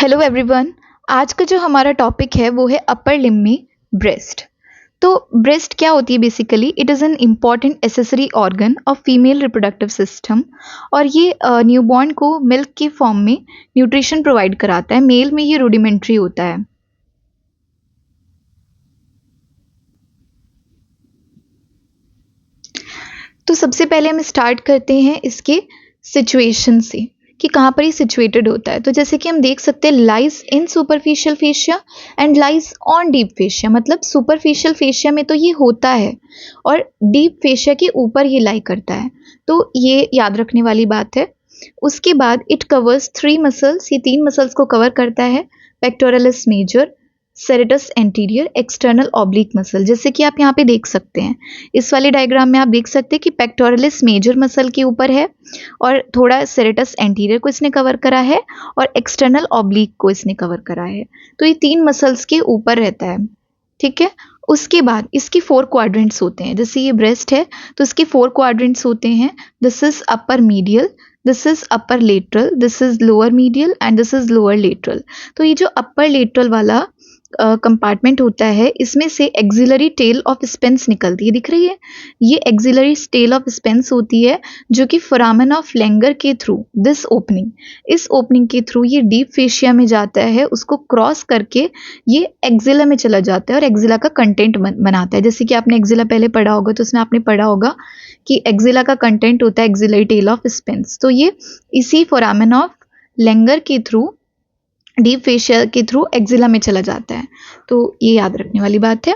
Hello everyone. आज का जो हमारा टॉपिक है वो है अपर लिम्ब में ब्रेस्ट। तो ब्रेस्ट क्या होती है? Basically it is an important accessory organ of female reproductive system और ये न्यूबॉर्न को मिल्क के फॉर्म में न्यूट्रिशन प्रोवाइड कराता है। मेल में ये रूडिमेंट्री होता है। तो सबसे पहले हम स्टार्ट करते हैं इसके सिचुएशन से कि कहाँ पर ये सिचुएटेड होता है। तो जैसे कि हम देख सकते हैं, lies in superficial fascia and lies on deep fascia. मतलब सुपरफिशियल फेशिया में तो ये होता है और डीप फेशिया के ऊपर ये लाई करता है। तो ये याद रखने वाली बात है। उसके बाद इट कवर्स 3 मसल्स। ये 3 मसल्स को कवर करता है। Pectoralis major, serratus anterior, external oblique muscle. जैसे कि आप यहाँ पे देख सकते हैं, इस वाले डायग्राम में आप देख सकते हैं कि पेक्टोरलिस मेजर मसल के ऊपर है और थोड़ा सेरेटस एंटीरियर को इसने कवर करा है और एक्सटर्नल ऑब्लिक को इसने कवर करा है। तो ये 3 मसल्स के ऊपर रहता है, ठीक है। उसके बाद इसके 4 क्वाड्रेंट्स होते हैं। जैसे ये ब्रेस्ट है तो इसके 4 क्वाड्रेंट्स होते हैं। This is upper medial, this is upper lateral, this is lower medial and this is lower lateral. तो ये जो अपर लेटरल वाला कंपार्टमेंट होता है, इसमें से एक्सिलरी टेल ऑफ स्पेंस निकलती है, दिख रही है। ये एक्सिलरी टेल ऑफ स्पेंस होती है जो कि फोरामेन ऑफ लैंगर के थ्रू दिस ओपनिंग, इस ओपनिंग के थ्रू ये डीप फेशिया में जाता है। उसको क्रॉस करके ये एक्सिला में चला जाता है और एक्सिला का कंटेंट बनाता है। जैसे कि आपने एक्सिला पहले पढ़ा होगा तो उसमें आपने पढ़ा होगा कि एक्सिला का कंटेंट होता है एक्सिलरी टेल ऑफ स्पेंस। तो ये इसी फोरामेन ऑफ लैंगर के थ्रू, डीप फेशिया के थ्रू एक्सिला में चला जाता है। तो ये याद रखने वाली बात है।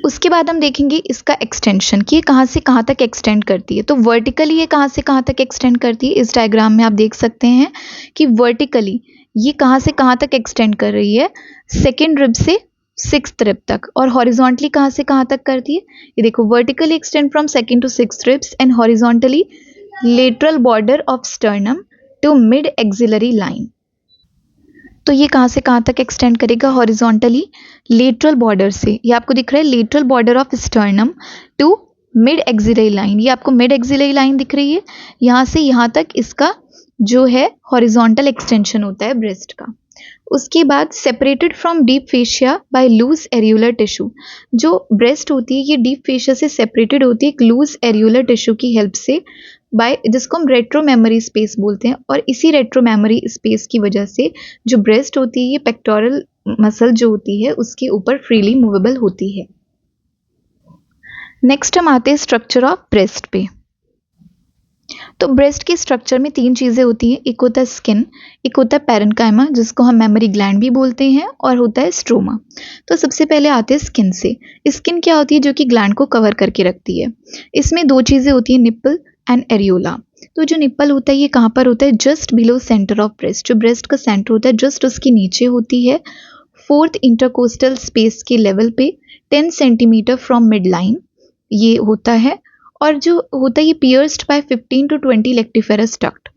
उसके बाद हम देखेंगे इसका एक्सटेंशन कि ये कहाँ से कहाँ तक एक्सटेंड करती है। तो वर्टिकली ये कहाँ से कहाँ तक एक्सटेंड करती है, इस डायग्राम में आप देख सकते हैं कि वर्टिकली ये कहाँ से कहाँ तक एक्सटेंड कर रही है, सेकेंड रिब से 6th रिब तक। और हॉरिजॉन्टली कहाँ से कहाँ तक करती है, ये देखो, vertically extend from 2nd to 6th ribs and horizontally lateral border of sternum to mid axillary line. तो ये कहाँ से कहाँ तक एक्सटेंड करेगा, हॉरिजॉन्टली लेटरल बॉर्डर से, ये आपको दिख रहा है lateral border of sternum to mid axillary line. ये आपको मिड एक्सिलरी लाइन दिख रही है, यहाँ से यहाँ तक इसका जो है हॉरिजॉन्टल एक्सटेंशन होता है ब्रेस्ट का। उसके बाद separated from deep fascia by loose areolar tissue. जो ब्रेस्ट होती है ये डीप फेशिया से सेपरेटेड होती है एक लूज एरियुलर टिश्यू की हेल्प से, बाय, जिसको हम रेट्रो मेमोरी स्पेस बोलते हैं। और इसी रेट्रो मेमोरी स्पेस की वजह से जो ब्रेस्ट होती है ये पेक्टोरल मसल जो होती है उसके ऊपर फ्रीली मूवेबल होती है। नेक्स्ट हम आते हैं स्ट्रक्चर ऑफ ब्रेस्ट पे। तो ब्रेस्ट के स्ट्रक्चर में 3 चीज़ें होती हैं। एक होता है स्किन, एक होता है पैरेन्काइमा जिसको हम मेमोरी ग्लैंड भी बोलते हैं, और होता है स्ट्रोमा। तो सबसे पहले आते हैं स्किन से। स्किन क्या होती है, जो कि ग्लैंड को कवर करके रखती है। इसमें 2 चीज़ें होती हैं, निप्पल एंड एरियोला। तो जो निप्पल होता है ये कहाँ पर होता है, just below centre of breast. जो ब्रेस्ट का सेंटर होता है जस्ट उसके नीचे होती है, 4th इंटरकोस्टल स्पेस के लेवल पे 10 सेंटीमीटर फ्रॉम मिड लाइन ये होता है। और जो होता है ये pierced by 15 to 20 lactiferous duct,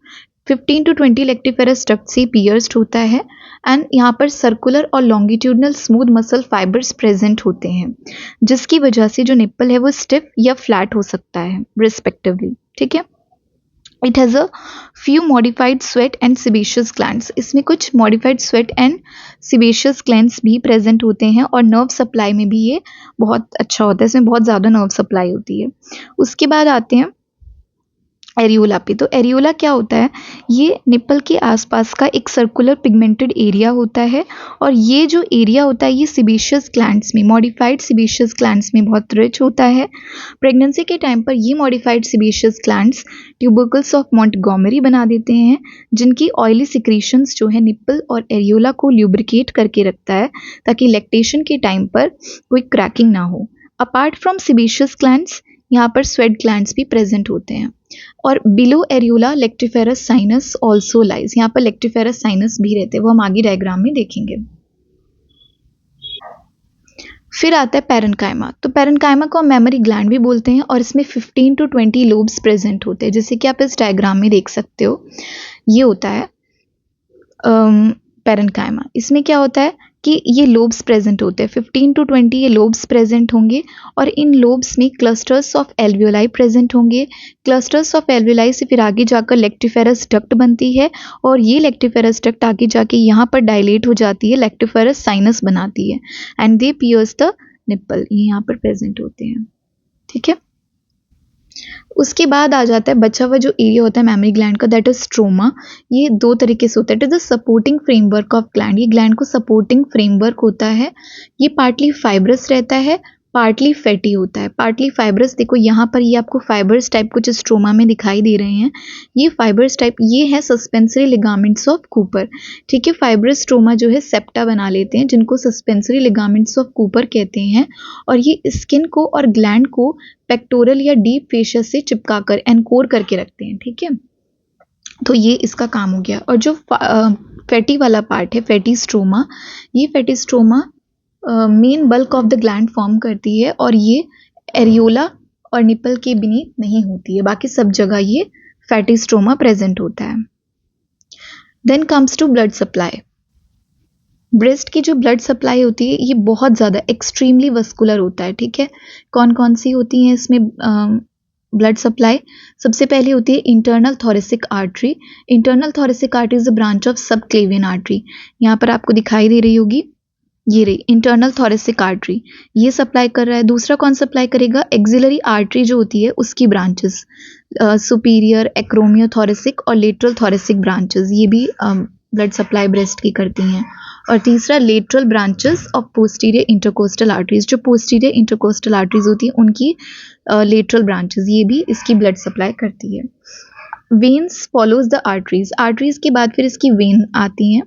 15 to 20 lactiferous duct से पियर्स्ड होता है। एंड यहाँ पर सर्कुलर और longitudinal smooth muscle fibres present होते हैं, जिसकी वजह से जो निप्पल है वो स्टिफ या फ्लैट हो सकता है रिस्पेक्टिवली, ठीक है। It has a few modified sweat and sebaceous glands. इसमें कुछ modified sweat and sebaceous glands भी प्रेजेंट होते हैं और नर्व सप्लाई में भी ये बहुत अच्छा होता है, इसमें बहुत ज़्यादा नर्व सप्लाई होती है। उसके बाद आते हैं एरियोला पे। तो एरियोला क्या होता है, ये निप्पल के आसपास का एक सर्कुलर पिगमेंटेड एरिया होता है। और ये जो एरिया होता है ये सिबेशियस ग्लैंड्स में, मॉडिफाइड सिबेशियस ग्लैंड्स में बहुत रिच होता है। प्रेगनेंसी के टाइम पर ये modified sebaceous glands tubercles of Montgomery बना देते हैं, जिनकी ऑयली सिक्रीशंस जो है निप्पल और एरियोला को ल्यूब्रिकेट करके रखता है ताकि लैक्टेशन के टाइम पर कोई क्रैकिंग ना हो। अपार्ट फ्रॉम सिबेशियस ग्लैंड्स यहाँ पर स्वेट ग्लैंड्स भी प्रेजेंट होते हैं। और below areola lactiferous sinus also lies. यहाँ पर लेक्टिफेरस साइनस भी रहते हैं, वो हम आगे डायग्राम में देखेंगे। फिर आता है पैरेन्काइमा। तो पैरेन्काइमा को हम मेमोरी ग्लैंड भी बोलते हैं और इसमें 15 to 20 लोब्स प्रेजेंट होते हैं, जैसे कि आप इस डायग्राम में देख सकते हो। ये होता है पैरेन्काइमा। इसमें क्या होता है कि ये लोब्स प्रेजेंट होते हैं, 15 to 20 ये लोब्स प्रेजेंट होंगे और इन लोब्स में क्लस्टर्स ऑफ एल्वियोलाई प्रेजेंट होंगे। क्लस्टर्स ऑफ एल्वियोलाई से फिर आगे जाकर लेक्टिफेरस डक्ट बनती है और ये लेक्टिफेरस डक्ट आगे जाके यहाँ पर डायलेट हो जाती है, लेक्टिफेरस साइनस बनाती है and they pierce the nipple, ये यहाँ पर प्रेजेंट होते हैं। ठीक है, उसके बाद आ जाता है बचा हुआ जो एरिया होता है मैमरी ग्लैंड का, दैट इज स्ट्रोमा। ये दो तरीके से होता है, it is the supporting framework of gland. ये ग्लैंड को सपोर्टिंग फ्रेमवर्क होता है। ये पार्टली फाइब्रस रहता है, पार्टली फैटी होता है। पार्टली फाइब्रस, देखो यहाँ पर ये आपको फाइबर्स टाइप कुछ स्ट्रोमा में दिखाई दे रहे हैं। ये फाइबर्स टाइप ये है सस्पेंसरी लिगामेंट्स ऑफ कूपर। ठीक है, फाइब्रस स्ट्रोमा जो है सेप्टा बना लेते हैं, जिनको सस्पेंसरी लिगामेंट्स ऑफ कूपर कहते हैं, और ये स्किन को और ग्लैंड को पेक्टोरल या डीप फेशिया से चिपकाकर एनकोर करके रखते हैं। ठीक है, तो ये इसका काम हो गया। और जो फैटी वाला पार्ट है, फैटी स्ट्रोमा, ये fatty stroma main bulk of the gland form करती है और ये एरियोला और निपल के बीनीथ नहीं होती है, बाकी सब जगह ये फैटी स्ट्रोमा प्रेजेंट होता है। Then comes to blood supply. Breast की जो ब्लड सप्लाई होती है ये बहुत ज़्यादा एक्सट्रीमली वस्कुलर होता है। ठीक है, कौन कौन सी होती हैं इसमें ब्लड सप्लाई? सबसे पहले होती है internal thoracic artery. Internal thoracic artery is a branch of सब क्लेवियन आर्टरी। यहाँ पर आपको दिखाई दे रही होगी, ये रही इंटरनल थोरेसिक आर्टरी, ये सप्लाई कर रहा है। दूसरा कौन सप्लाई करेगा? एक्सिलरी आर्टरी जो होती है उसकी ब्रांचेस, सुपीरियर, एक्रोमियोथोरेसिक और लेटरल थोरेसिक ब्रांचेस, ये भी ब्लड सप्लाई ब्रेस्ट की करती हैं। और तीसरा lateral branches of posterior intercostal arteries, जो पोस्टीरियर इंटरकोस्टल आर्टरीज होती हैं उनकी लेटरल ब्रांचेस, ये भी इसकी ब्लड सप्लाई करती है। Veins follows the arteries. Arteries के बाद फिर इसकी वेन आती हैं।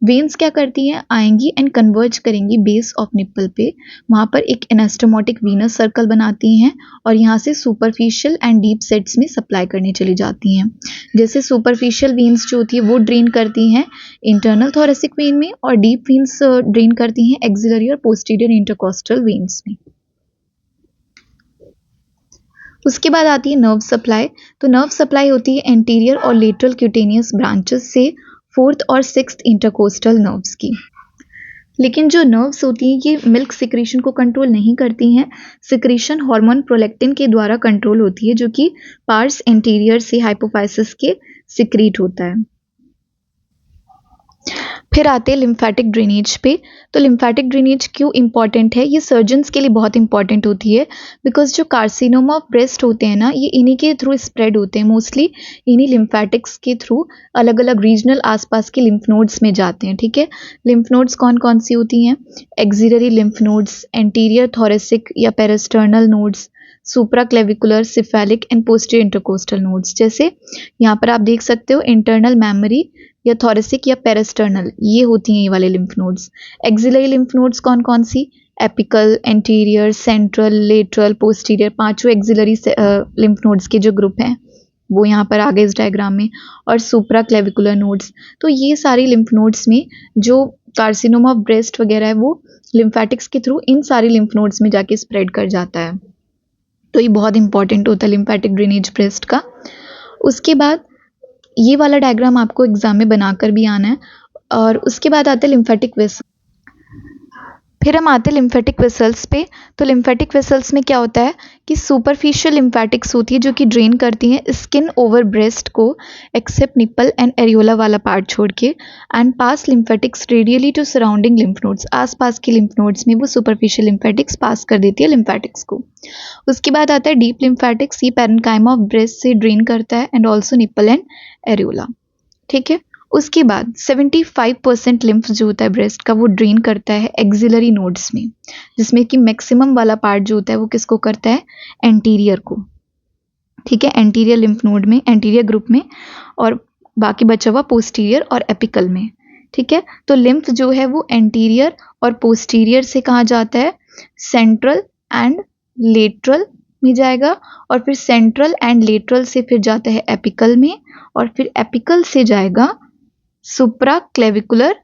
वेन्स क्या करती हैं? आएंगी एंड कन्वर्ज करेंगी बेस ऑफ निप्पल पे, वहाँ पर एक एनास्टोमोटिक वीनस सर्कल बनाती हैं और यहाँ से सुपरफिशियल एंड डीप सेट्स में सप्लाई करने चली जाती हैं। जैसे सुपरफिशियल वेन्स जो होती है वो ड्रेन करती हैं इंटरनल थोरेसिक वेन में, और डीप वेन्स ड्रेन करती हैं एक्सिलरी और पोस्टीरियर इंटरकोस्टल वेन्स में। उसके बाद आती है नर्व सप्लाई। तो नर्व सप्लाई होती है एंटीरियर और लेटरल क्यूटेनियस ब्रांचेस से 4th और 6th इंटरकोस्टल नर्व्स की। लेकिन जो नर्व्स होती हैं ये मिल्क सिक्रीशन को कंट्रोल नहीं करती हैं। सिक्रीशन हार्मोन प्रोलेक्टिन के द्वारा कंट्रोल होती है, जो कि पार्स एंटीरियर से हाइपोफाइसिस के सिक्रीट होता है। फिर आते हैं लिम्फेटिक ड्रेनेज पे। तो लिम्फेटिक ड्रेनेज क्यों इंपॉर्टेंट है? ये सर्जन्स के लिए बहुत इंपॉर्टेंट होती है, बिकॉज जो कार्सिनोमा ऑफ ब्रेस्ट होते हैं ना, ये इन्हीं के थ्रू स्प्रेड होते हैं, मोस्टली इन्हीं लिम्फेटिक्स के थ्रू अलग अलग रीजनल आसपास के लिम्फ नोड्स में जाते हैं। ठीक है, लिम्फ नोड्स कौन कौन सी होती हैं? Axillary lymph nodes, anterior thoracic या parasternal nodes, supraclavicular, cephalic and posterior intercostal nodes. जैसे यहाँ पर आप देख सकते हो इंटरनल मेमोरी या थोरेसिक या पेरिस्टर्नल, ये होती हैं ये वाले lymph nodes. Axillary lymph nodes कौन कौन सी? Apical, anterior, central, lateral, posterior, पांचों एक्सिलरी लिम्फ नोड्स के जो ग्रुप हैं वो यहाँ पर आ गए इस डायग्राम में। और सुप्रा क्लेविकुलर नोड्स। तो ये सारी लिम्फ नोड्स में जो कार्सिनोमा ऑफ ब्रेस्ट वगैरह है वो लिम्फेटिक्स के थ्रू इन सारी लिम्फ नोड्स में जाके स्प्रेड कर जाता है। तो ये बहुत इंपॉर्टेंट होता है लिम्फेटिक ड्रेनेज ब्रेस्ट का। उसके बाद ये वाला डायग्राम आपको एग्जाम में बनाकर भी आना है। और उसके बाद आते हैं लिम्फेटिक वेसल। फिर हम आते हैं लिम्फेटिक वेसल्स पे। तो लिम्फेटिक वेसल्स में क्या होता है कि सुपरफिशियल लिम्फेटिक्स होती है जो कि ड्रेन करती हैं स्किन ओवर ब्रेस्ट को, एक्सेप्ट निपल एंड एरियोला वाला पार्ट छोड़ के, and pass lymphatics radially to surrounding lymph nodes. आसपास के लिम्फ नोड्स में वो सुपरफिशियल लिम्फेटिक्स पास कर देती है लिम्फेटिक्स को। उसके बाद आता है डीप लिम्फेटिक्स। ये पैरेन्काइमा ऑफ ब्रेस्ट से ड्रेन करता है and also nipple and areola. ठीक है, उसके बाद 75% लिम्फ जो होता है ब्रेस्ट का वो ड्रेन करता है एक्सिलरी नोड्स में, जिसमें कि मैक्सिमम वाला पार्ट जो होता है वो किसको करता है? एंटीरियर को। ठीक है, एंटीरियर लिम्फ नोड में, एंटीरियर ग्रुप में, और बाकी बचा हुआ पोस्टीरियर और एपिकल में। ठीक है, तो लिम्फ जो है वो एंटीरियर और पोस्टीरियर से कहाँ जाता है? सेंट्रल एंड लेटरल में जाएगा, और फिर सेंट्रल एंड लेटरल से फिर जाता है एपिकल में, और फिर एपिकल से जाएगा सुप्रा क्लेविकुलर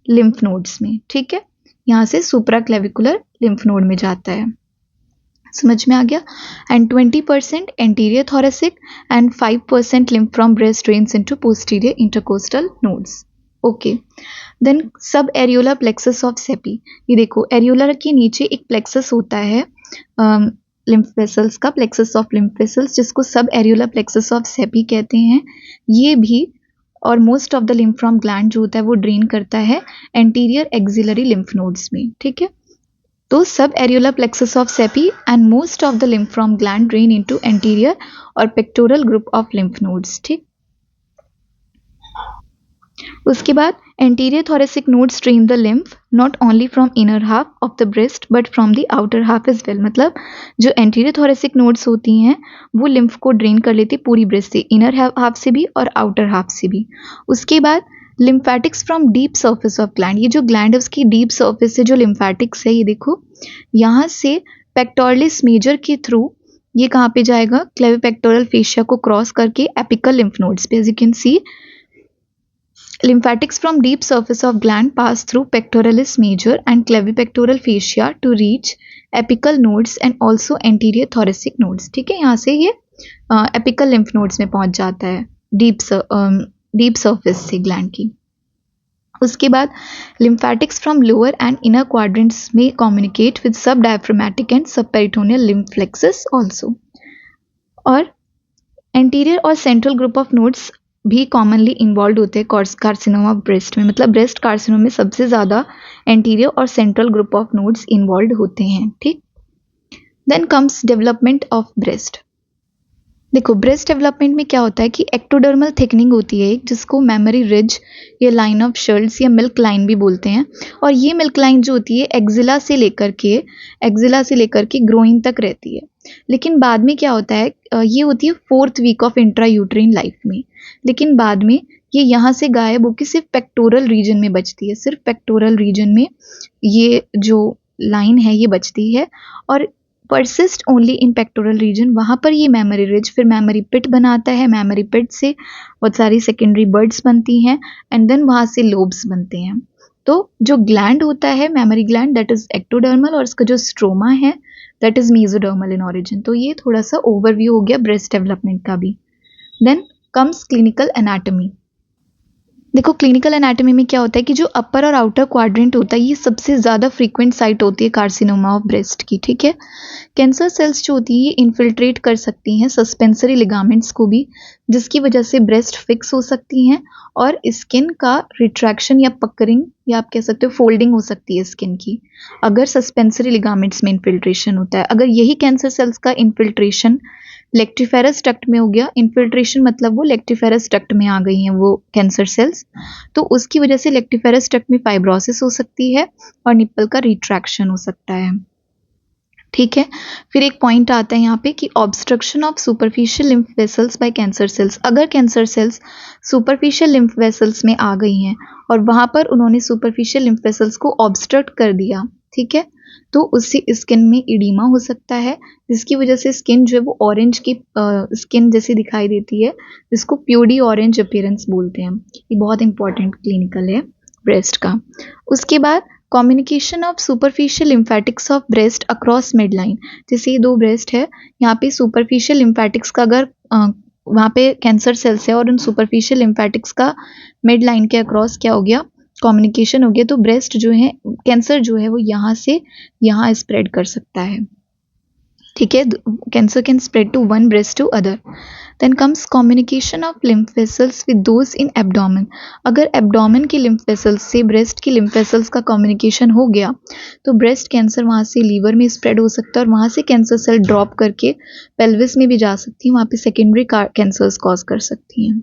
लिम्फ नोड्स में। ठीक है, यहाँ से सुप्रा क्लेविकुलर लिम्फ नोड में जाता है। समझ में आ गया? And 20% anterior thoracic and 5% lymph from breast drains into posterior intercostal nodes. Okay. Then sub areola plexus of Sappey, ये देखो एरियोला के नीचे एक प्लेक्सस होता है लिम्फ वेसल्स का, प्लेक्सस ऑफ लिम्फ वेसल्स, जिसको sub areola plexus of CP कहते हैं। ये भी और most of the lymph from gland जो होता है वो ड्रेन करता है एंटीरियर एक्सिलरी लिम्फ नोड्स में, ठीक है। तो sub areola plexus of Sappey and most of the lymph from gland drain into anterior और pectoral group of lymph nodes, ठीक। उसके बाद anterior thoracic nodes drain the lymph not only from inner half of the breast but from the outer half as well, मतलब जो anterior thoracic nodes होती हैं वो lymph को ड्रेन कर लेती पूरी ब्रेस्ट से, इनर हाफ से भी और आउटर हाफ से भी। उसके बाद lymphatics from deep surface of gland, ये जो ग्लैंड है उसकी डीप सर्फेस से जो लिम्फेटिक्स है, ये देखो यहाँ से पेक्टोरलिस मेजर के थ्रू ये कहाँ पे जाएगा, क्लेविपेक्टोरल फेशिया को क्रॉस करके एपिकल लिम्फ नोड्स पे। As you can see lymphatics from deep surface of gland pass through pectoralis major and clavipectoral fascia to reach apical nodes and also anterior thoracic nodes, ठीक है। यहाँ से ये apical lymph nodes में पहुंच जाता है डीप सरफेस से ग्लैंड की। उसके बाद lymphatics from lower and inner quadrants में कम्युनिकेट विद सब डायफ्रामेटिक एंड सब पेरिटोनियल लिम्फ फ्लेक्सस ऑल्सो। और एंटीरियर और सेंट्रल ग्रुप ऑफ नोड्स भी कॉमनली इन्वॉल्व होते हैं कार्सिनोमा ब्रेस्ट में, मतलब ब्रेस्ट कार्सिनोमा में सबसे ज़्यादा एंटीरियर और central group of nodes involve होते हैं, ठीक। Then comes development of breast. देखो ब्रेस्ट डेवलपमेंट में क्या होता है कि एक्टोडर्मल थिकनिंग होती है जिसको मेमोरी रिज या लाइन ऑफ शर्ट्स या मिल्क लाइन भी बोलते हैं। और ये मिल्क लाइन जो होती है एक्जिला से लेकर के ग्रोइंग तक रहती है। लेकिन बाद में क्या होता है, ये होती है 4th week of intra uterine life में, लेकिन बाद में ये यहाँ से गायब होकर सिर्फ पेक्टोरल रीजन में बचती है, सिर्फ पेक्टोरल रीजन में ये जो लाइन है ये बचती है और persist only in pectoral region. वहाँ पर ये मेमोरी रिज फिर मेमोरी पिट बनाता है, मेमोरी पिट से बहुत सारी सेकेंडरी बर्ड्स बनती हैं एंड देन वहाँ से लोब्स बनते हैं। तो जो ग्लैंड होता है memory gland that is ectodermal और इसका जो स्ट्रोमा है that is mesodermal in origin. तो ये थोड़ा सा ओवरव्यू हो गया ब्रेस्ट डेवलपमेंट का भी। Then comes clinical anatomy. देखो क्लिनिकल एनाटॉमी में क्या होता है कि जो अपर और आउटर क्वाड्रेंट होता है ये सबसे ज़्यादा फ्रीक्वेंट साइट होती है कार्सिनोमा ऑफ ब्रेस्ट की, ठीक है। कैंसर सेल्स जो होती है ये इन्फिल्ट्रेट कर सकती हैं सस्पेंसरी लिगामेंट्स को भी, जिसकी वजह से ब्रेस्ट फिक्स हो सकती हैं और स्किन का रिट्रैक्शन या पकरिंग या आप कह सकते हो फोल्डिंग हो सकती है स्किन की, अगर सस्पेंसरी लिगामेंट्स में इन्फिल्ट्रेशन होता है। अगर यही कैंसर सेल्स का इन्फिल्ट्रेशन लेक्टिफेरस डक्ट में हो गया, इन्फिल्ट्रेशन मतलब वो लेक्टिफेरस डक्ट में आ गई हैं वो कैंसर सेल्स, तो उसकी वजह से लेक्टिफेरस डक्ट में फाइब्रोसिस हो सकती है और निप्पल का रिट्रैक्शन हो सकता है, ठीक है। फिर एक पॉइंट आता है यहाँ पे कि obstruction of superficial lymph vessels by cancer cells. अगर cancer cells superficial lymph vessels में आ गई हैं और वहाँ पर उन्होंने सुपरफिशियल लिम्फ वेसल्स को ऑब्स्ट्रक्ट कर दिया, ठीक है, तो उससे स्किन में इडीमा हो सकता है जिसकी वजह से स्किन जो है वो ऑरेंज की स्किन जैसी दिखाई देती है, जिसको प्यूडी ऑरेंज अपीयरेंस बोलते हैं। ये बहुत इंपॉर्टेंट क्लिनिकल है ब्रेस्ट का। उसके बाद communication of superficial lymphatics of breast across mid line. जैसे ये दो ब्रेस्ट है, यहाँ पे सुपरफिशियल लिम्फेटिक्स का अगर वहाँ पे कैंसर सेल्स है और उन सुपरफिशियल लिम्फेटिक्स का मिड लाइन के अक्रॉस क्या हो गया, कम्युनिकेशन हो गया, तो ब्रेस्ट जो है कैंसर जो है वो यहाँ से यहाँ स्प्रेड कर सकता है, ठीक है। Cancer can spread to one breast to other. Then comes communication of lymph vessels with those in abdomen. अगर एब्डोमेन की लिम्फ वेसल्स से ब्रेस्ट की लिम्फ वेसल्स का कम्युनिकेशन हो गया तो ब्रेस्ट कैंसर वहाँ से लीवर में स्प्रेड हो सकता है और वहाँ से कैंसर सेल ड्रॉप करके पेल्विस में भी जा सकती है, वहाँ पे सेकेंडरी कैंसर्स कॉज कर सकती हैं।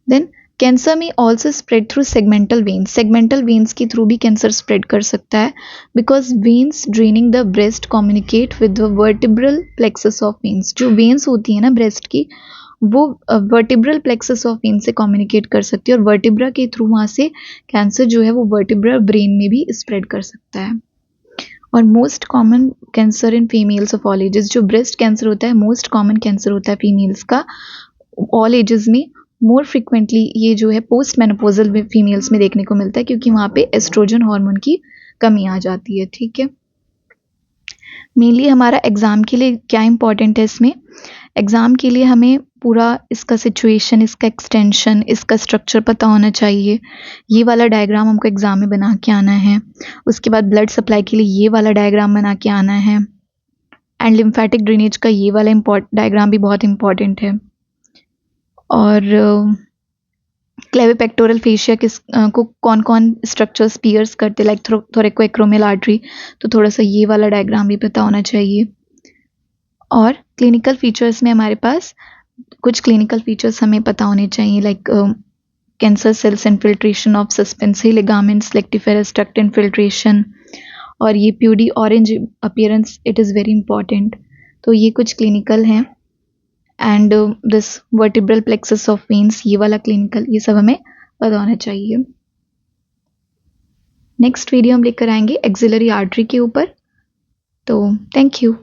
देन कैंसर में also spread through segmental veins. Segmental veins के थ्रू भी कैंसर स्प्रेड कर सकता है because veins draining the breast communicate with the vertebral plexus of veins. जो वेन्स होती है ना ब्रेस्ट की वो वर्टिब्रल प्लेक्सस ऑफ वेन्स से कम्युनिकेट कर सकती है और वर्टिब्रा के थ्रू वहाँ से कैंसर जो है वो वर्टिब्रा ब्रेन में भी स्प्रेड कर सकता है। और most common cancer in females of all ages, जो ब्रेस्ट कैंसर होता है मोस्ट कॉमन कैंसर होता है फीमेल्स का ऑल एजेस में। मोर फ्रिक्वेंटली ये जो है पोस्ट मेनोपॉजल फीमेल्स में देखने को मिलता है क्योंकि वहाँ पे एस्ट्रोजन हार्मोन की कमी आ जाती है, ठीक है। मेनली हमारा एग्जाम के लिए क्या इंपॉर्टेंट है इसमें, एग्ज़ाम के लिए हमें पूरा इसका सिचुएशन, इसका एक्सटेंशन, इसका स्ट्रक्चर पता होना चाहिए। ये वाला डायग्राम हमको एग्ज़ाम में बना के आना है। उसके बाद ब्लड सप्लाई के लिए ये वाला डायग्राम बना के आना है, एंड लिम्फेटिक ड्रेनेज का ये वाला डायग्राम भी बहुत इम्पॉर्टेंट है। और क्लेविपेक्टोरल फेशिया को कौन कौन स्ट्रक्चर्स पियर्स करते, लाइक थोरैकोएक्रोमियल आर्टरी, तो थोड़ा सा ये वाला डायग्राम भी पता होना चाहिए। और क्लिनिकल फीचर्स में हमारे पास कुछ क्लिनिकल फीचर्स हमें पता होने चाहिए, like cancer cells infiltration of suspensory ligaments, lactiferous duct infiltration, और ये peau de orange appearance, it is very important. तो ये कुछ क्लिनिकल हैं। And this vertebral plexus of veins, ये वाला क्लिनिकल, ये सब हमें पता होना चाहिए। नेक्स्ट वीडियो हम लेकर आएंगे एक्सिलरी आर्टरी के ऊपर। तो थैंक यू।